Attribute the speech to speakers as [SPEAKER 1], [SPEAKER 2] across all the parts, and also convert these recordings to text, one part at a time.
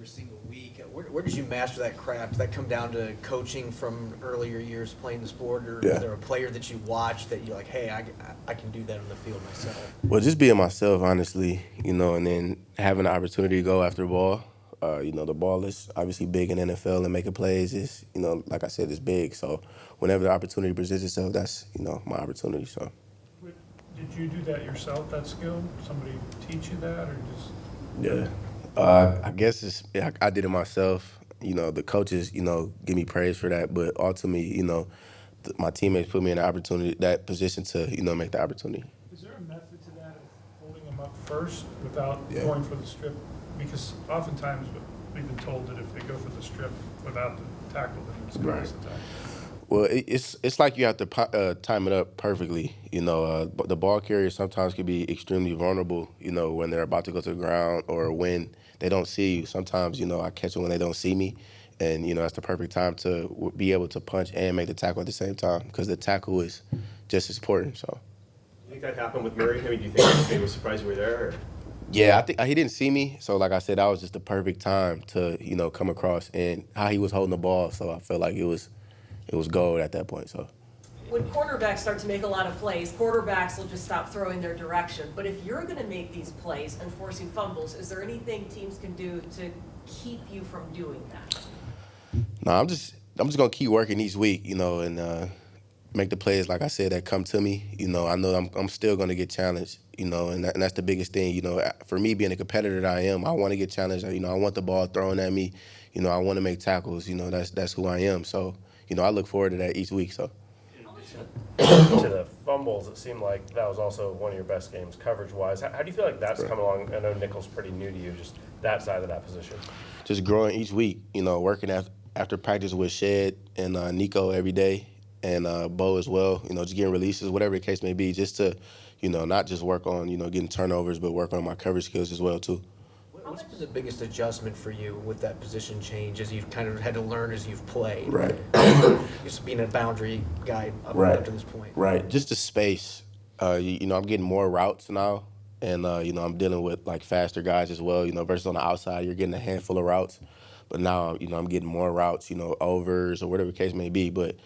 [SPEAKER 1] every single week. Where did you master that craft? Does that come down to coaching from earlier years playing the sport, or is there a player that you watch that you're like, hey, I can do that on the field myself?
[SPEAKER 2] Well, just being myself, honestly, and then having the opportunity to go after the ball. The ball is obviously big in the NFL, and making plays is, like I said, it's big. So whenever the opportunity presents itself, that's, my opportunity. So.
[SPEAKER 3] Did you do that yourself, that skill? Somebody teach you that, or just?
[SPEAKER 2] Yeah. I guess I did it myself. The coaches, give me praise for that. But ultimately, my teammates put me in that position to, make the opportunity.
[SPEAKER 3] Is there a method to that of holding them up first without going for the strip? Because oftentimes we've been told that if they go for the strip without the tackle, then it's a pass attack.
[SPEAKER 2] Well, it's like you have to time it up perfectly. But the ball carriers sometimes can be extremely vulnerable, when they're about to go to the ground or when they don't see you. Sometimes, I catch them when they don't see me. And, that's the perfect time to be able to punch and make the tackle at the same time because the tackle is just as important. So.
[SPEAKER 4] You think that happened with Murray? I mean, do you think he was surprised you were there? Or?
[SPEAKER 2] Yeah, I think he didn't see me. So, like I said, that was just the perfect time to, come across and how he was holding the ball. So I felt like it was gold at that point. So
[SPEAKER 5] when quarterbacks start to make a lot of plays, quarterbacks will just stop throwing their direction. But if you're going to make these plays and forcing fumbles, is there anything teams can do to keep you from doing that?
[SPEAKER 2] No, I'm just gonna keep working each week, and make the plays like I said that come to me. I know I'm still gonna get challenged, and that's the biggest thing. For me being a competitor that I am, I want to get challenged. I want the ball thrown at me. I want to make tackles. That's who I am. So. I look forward to that each week. So,
[SPEAKER 6] to the fumbles, it seemed like that was also one of your best games coverage-wise. How do you feel like that's come along? I know Nickel's pretty new to you, just that side of that position.
[SPEAKER 2] Just growing each week. Working after practice with Shed and Nico every day, and Bo as well. Just getting releases, whatever the case may be, just to, not just work on getting turnovers, but work on my coverage skills as well too.
[SPEAKER 1] What's been the biggest adjustment for you with that position change as you've kind of had to learn as you've played?
[SPEAKER 2] Right.
[SPEAKER 1] Just being a boundary guy up to this point.
[SPEAKER 2] Right. Just the space. I'm getting more routes now, and I'm dealing with like faster guys as well. Versus on the outside, you're getting a handful of routes, but now I'm getting more routes. Overs or whatever the case may be. But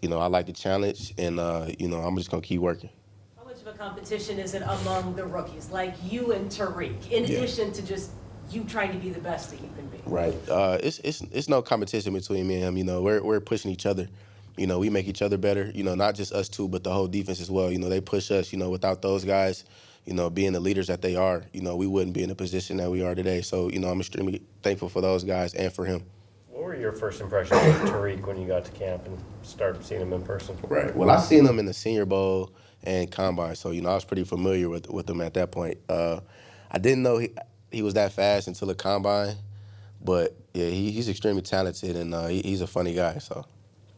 [SPEAKER 2] I like the challenge, and I'm just gonna keep working.
[SPEAKER 5] How much of a competition is it among the rookies, like you and Tariq, in addition to just you trying to be the best that you can be?
[SPEAKER 2] Right. It's no competition between me and him. We're pushing each other. We make each other better. Not just us two, but the whole defense as well. They push us. Without those guys, being the leaders that they are, we wouldn't be in the position that we are today. So, I'm extremely thankful for those guys and for him.
[SPEAKER 6] What were your first impressions of Tariq when you got to camp and started seeing him in person?
[SPEAKER 2] Right. Well, I seen him in the Senior Bowl and Combine, so I was pretty familiar with him at that point. I didn't know he was that fast until the Combine, but yeah, he's extremely talented and he's a funny guy. So.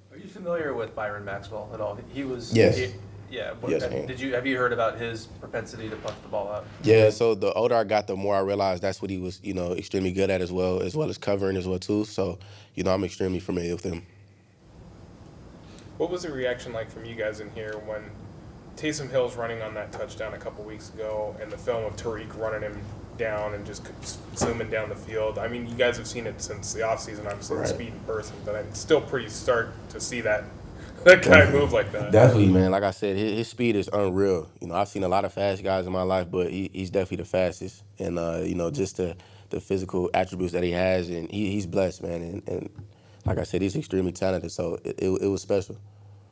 [SPEAKER 7] Are you familiar with Byron Maxwell at all? He was.
[SPEAKER 2] Yes.
[SPEAKER 7] Yeah.
[SPEAKER 2] Yes,
[SPEAKER 7] Have you heard about his propensity to punch the ball out?
[SPEAKER 2] Yeah. So the older I got, the more I realized that's what he was, extremely good at as well as covering as well too. So, I'm extremely familiar with him.
[SPEAKER 8] What was the reaction like from you guys in here when Taysom Hill's running on that touchdown a couple weeks ago and the film of Tariq running him down and just zooming down the field? I mean, you guys have seen it since the offseason, obviously, the speed in person, but I'm still pretty start to see that guy move like that.
[SPEAKER 2] Definitely, man. Like I said, his speed is unreal. I've seen a lot of fast guys in my life, but he's definitely the fastest. And, just the physical attributes that he has, and he's blessed, man. And like I said, he's extremely talented, so it was special.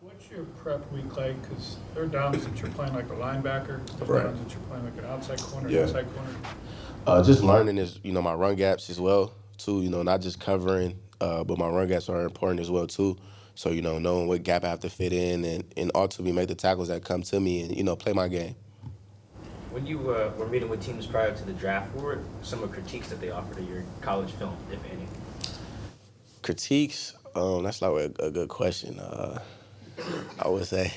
[SPEAKER 3] What's your prep week like? Because there are downs that you're playing like a linebacker, there are downs that you're playing like an outside corner, inside corner.
[SPEAKER 2] Just learning is, my run gaps as well, too. Not just covering, but my run gaps are important as well, too. So, knowing what gap I have to fit in and ultimately make the tackles that come to me and, play my game.
[SPEAKER 4] When you were meeting with teams prior to the draft, what were some of the critiques that they offered of your college film, if any?
[SPEAKER 2] Critiques? That's like a good question. I would say.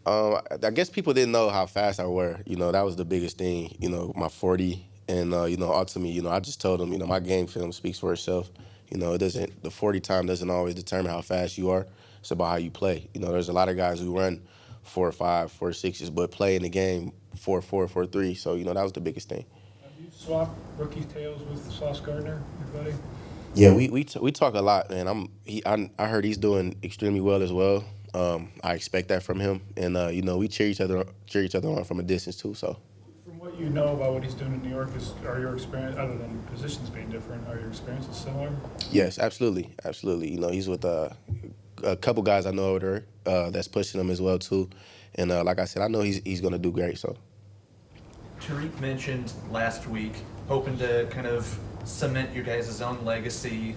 [SPEAKER 2] I guess people didn't know how fast I were. That was the biggest thing, my 40. And, ultimately, I just told them, my game film speaks for itself. The 40 time doesn't always determine how fast you are. It's about how you play. There's a lot of guys who run 4.5, 4.6s, but play in the game 4.4, 4.3. So, that was the biggest thing.
[SPEAKER 3] Have you Swap rookie tales with Sauce Gardner, your buddy?
[SPEAKER 2] Yeah, we talk a lot, man. I heard he's doing extremely well as well. I expect that from him, and we cheer each other on from a distance too. So.
[SPEAKER 3] From what you know about what he's doing in New York, are your experience, other than positions being different, are your experiences similar?
[SPEAKER 2] Yes, absolutely. He's with a couple guys I know over there that's pushing him as well too, and like I said, I know he's gonna do great. So.
[SPEAKER 9] Tariq mentioned last week hoping to kind of cement your guys' own legacy,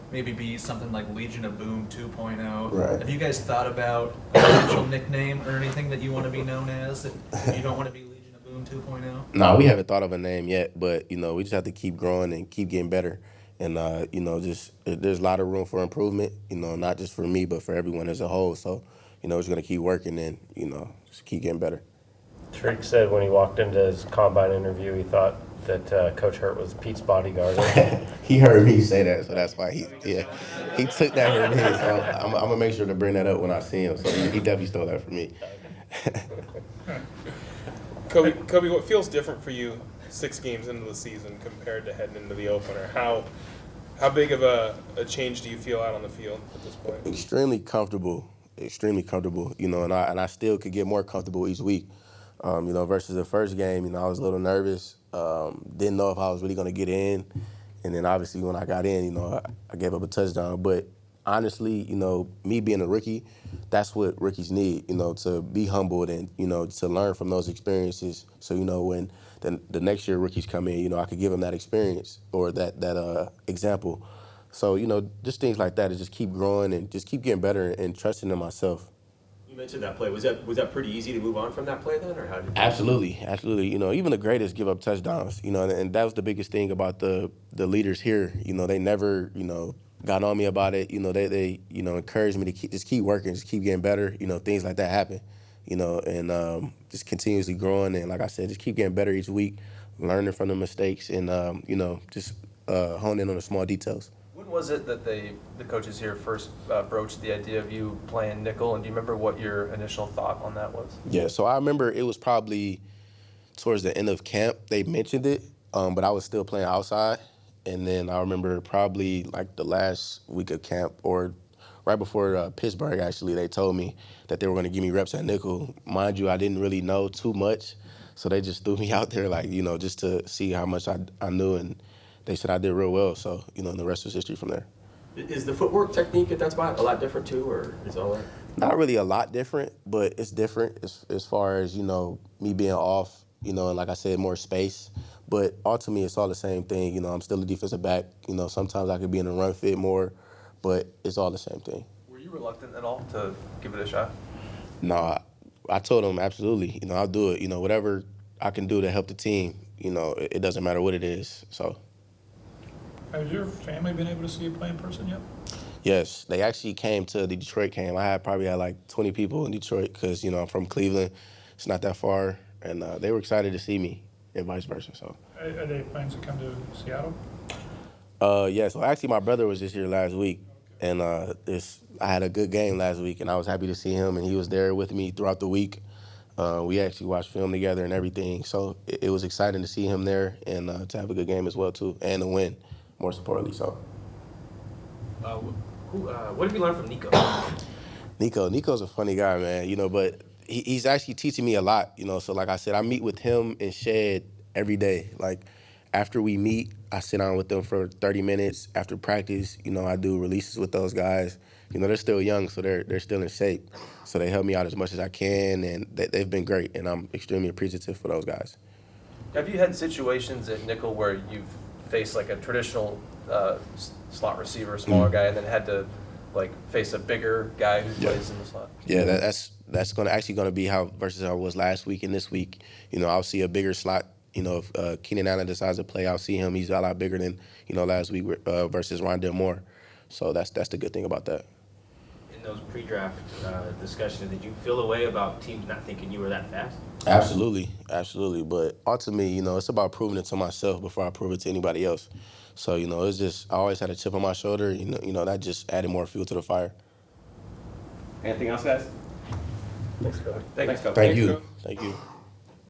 [SPEAKER 9] maybe be something like Legion of Boom 2.0.
[SPEAKER 2] Right.
[SPEAKER 9] Have you guys thought about a potential nickname or anything that you want to be known as if you don't want to be Legion of Boom 2.0?
[SPEAKER 2] No, we haven't thought of a name yet, but we just have to keep growing and keep getting better. And just there's a lot of room for improvement. Not just for me, but for everyone as a whole. So, we're just gonna keep working and just keep getting better.
[SPEAKER 6] Tariq said when he walked into his combine interview, he thought that Coach Hurt was Pete's bodyguard.
[SPEAKER 2] He heard me say that, so that's why he took that from me. So I'm gonna make sure to bring that up when I see him. So he definitely stole that from me.
[SPEAKER 8] Coby, what feels different for you 6 games into the season compared to heading into the opener? How big of a change do you feel out on the field at this point?
[SPEAKER 2] Extremely comfortable. And I still could get more comfortable each week. Versus the first game, I was a little nervous. Didn't know if I was really going to get in. And then obviously when I got in, I gave up a touchdown. But honestly, me being a rookie, that's what rookies need, to be humbled and, to learn from those experiences. So, when the next year rookies come in, I could give them that experience or that example. So, just things like that is just keep growing and just keep getting better and trusting in myself.
[SPEAKER 4] You mentioned that play. Was that pretty easy to move on from that play then, or how did you?
[SPEAKER 2] Absolutely. Even the greatest give up touchdowns. And that was the biggest thing about the leaders here. They never got on me about it. They encouraged me to keep working, just keep getting better. Things like that happen. And just continuously growing and like I said, just keep getting better each week, learning from the mistakes and just hone in on the small details.
[SPEAKER 7] When was it that the coaches here first broached the idea of you playing nickel, and do you remember what your initial thought on that was?
[SPEAKER 2] Yeah, so I remember it was probably towards the end of camp they mentioned it, but I was still playing outside. And then I remember probably like the last week of camp or right before Pittsburgh, actually, they told me that they were going to give me reps at nickel. Mind you, I didn't really know too much, so they just threw me out there just to see how much I knew, and they said I did real well. So, the rest was history from there.
[SPEAKER 4] Is the footwork technique at that spot a lot different too, or is all that?
[SPEAKER 2] Not really a lot different, but it's different as far as, me being off, and like I said, more space. But ultimately, it's all the same thing. I'm still a defensive back. Sometimes I could be in the run fit more, but it's all the same thing.
[SPEAKER 7] Were you reluctant at all to give it a shot?
[SPEAKER 2] No, I told them absolutely. I'll do it. Whatever I can do to help the team, it doesn't matter what it is. So.
[SPEAKER 3] Has your family been able to see you play in person yet?
[SPEAKER 2] Yes, they actually came to the Detroit game. I probably had like 20 people in Detroit because, I'm from Cleveland. It's not that far. And they were excited to see me and vice versa. So.
[SPEAKER 3] Are they plans to come to Seattle?
[SPEAKER 2] Yeah, so actually my brother was just here last week. And I had a good game last week, and I was happy to see him, and he was there with me throughout the week. We actually watched film together and everything. So it was exciting to see him there and to have a good game as well, too, and to win, more importantly. So.
[SPEAKER 4] What have you learned from Nico?
[SPEAKER 2] Nico's a funny guy, man, but he's actually teaching me a lot, So like I said, I meet with him and Shed every day. Like after we meet, I sit down with them for 30 minutes. After practice, I do releases with those guys. They're still young, so they're still in shape. So they help me out as much as I can, and they've been great, and I'm extremely appreciative for those guys.
[SPEAKER 7] Have you had situations at nickel where you've faced like a traditional slot receiver, smaller guy, and then had to face a bigger guy who plays in the slot?
[SPEAKER 2] Yeah, that's actually gonna be how versus how it was last week and this week. I'll see a bigger slot. If Keenan Allen decides to play, I'll see him. He's a lot bigger than last week versus Rondell Moore. So that's the good thing about that.
[SPEAKER 4] In those pre-draft discussions, did you feel a way about teams not thinking you were that fast?
[SPEAKER 2] Absolutely. But ultimately, it's about proving it to myself before I prove it to anybody else. So, it's just I always had a chip on my shoulder. That just added more fuel to the fire.
[SPEAKER 4] Anything else, guys?
[SPEAKER 7] Thanks, Coby.
[SPEAKER 2] Thank you.